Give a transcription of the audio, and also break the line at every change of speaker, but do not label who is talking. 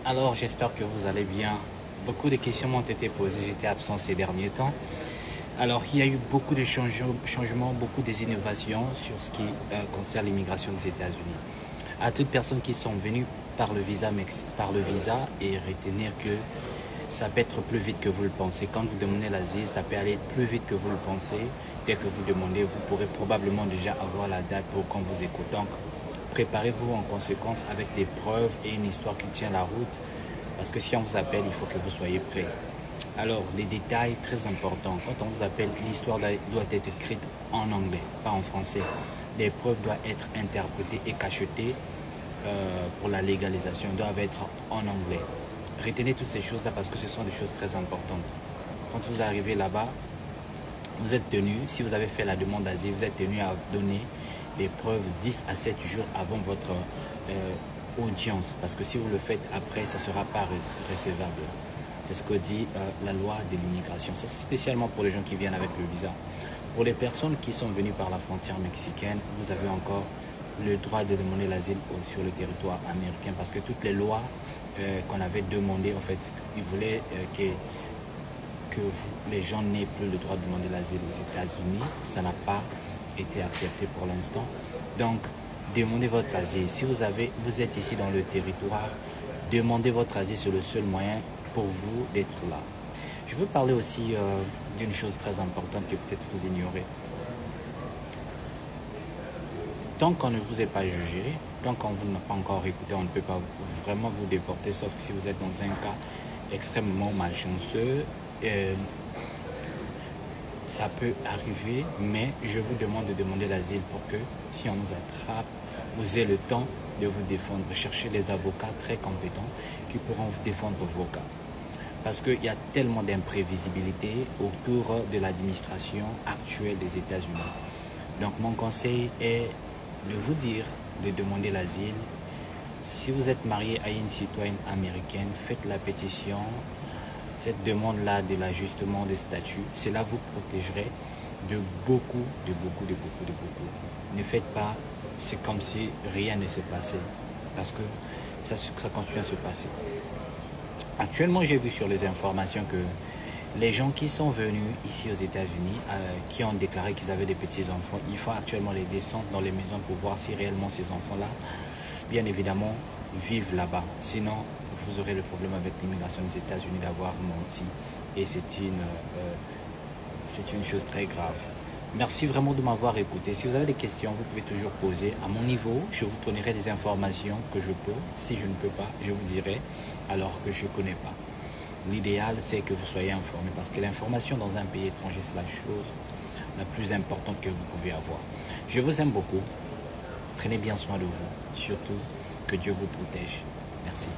Alors, j'espère que vous allez bien. Beaucoup de questions m'ont été posées, j'étais absent ces derniers temps. Alors, il y a eu beaucoup de changements, beaucoup des innovations sur ce qui concerne l'immigration des États-Unis. À toutes personnes qui sont venues par le visa et retenir que ça peut être plus vite que vous le pensez. Quand vous demandez l'asile, ça peut aller plus vite que vous le pensez. Dès que vous demandez, vous pourrez probablement déjà avoir la date pour quand vous écoutez. Donc, préparez-vous en conséquence avec des preuves et une histoire qui tient la route. Parce que si on vous appelle, il faut que vous soyez prêts. Alors, les détails très importants. Quand on vous appelle, l'histoire doit être écrite en anglais, pas en français. Les preuves doivent être interprétées et cachetées pour la légalisation, doivent être en anglais. Retenez toutes ces choses-là parce que ce sont des choses très importantes. Quand vous arrivez là-bas, vous êtes tenu, si vous avez fait la demande d'asile, vous êtes tenu à donner les preuves 10 à 7 jours avant votre audience. Parce que si vous le faites après, ça ne sera pas recevable. C'est ce que dit la loi de l'immigration. C'est spécialement pour les gens qui viennent avec le visa. Pour les personnes qui sont venues par la frontière mexicaine, vous avez encore le droit de demander l'asile sur le territoire américain parce que toutes les lois qu'on avait demandées, en fait, ils voulaient que les gens n'aient plus le droit de demander l'asile aux États-Unis. Ça n'a pas été accepté pour l'instant. Donc, demandez votre asile. Si vous êtes ici dans le territoire, demandez votre asile, c'est le seul moyen pour vous d'être là. Je veux parler aussi d'une chose très importante que peut-être vous ignorez. Tant qu'on ne vous est pas jugé, tant qu'on vous n'a pas encore écouté, on ne peut pas vraiment vous déporter, sauf si vous êtes dans un cas extrêmement malchanceux. Ça peut arriver, mais je vous demande de demander l'asile pour que, si on vous attrape, vous ayez le temps de vous défendre. Cherchez les avocats très compétents qui pourront vous défendre vos cas. Parce qu'il y a tellement d'imprévisibilité autour de l'administration actuelle des États-Unis. Donc mon conseil est de vous dire de demander l'asile. Si vous êtes marié à une citoyenne américaine, faites la pétition. Cette demande-là de l'ajustement des statuts, cela vous protégerait de beaucoup. Ne faites pas, c'est comme si rien ne se passait. Parce que ça continue à se passer. Actuellement, j'ai vu sur les informations que les gens qui sont venus ici aux États-Unis, qui ont déclaré qu'ils avaient des petits-enfants, il faut actuellement les descendre dans les maisons pour voir si réellement ces enfants-là, bien évidemment, vivent là-bas. Sinon, vous aurez le problème avec l'immigration des États-Unis d'avoir menti. Et c'est une chose très grave. Merci vraiment de m'avoir écouté. Si vous avez des questions, vous pouvez toujours poser. À mon niveau, je vous donnerai des informations que je peux. Si je ne peux pas, je vous dirai alors que je ne connais pas. L'idéal, c'est que vous soyez informé parce que l'information dans un pays étranger, c'est la chose la plus importante que vous pouvez avoir. Je vous aime beaucoup. Prenez bien soin de vous. Surtout, que Dieu vous protège. Merci.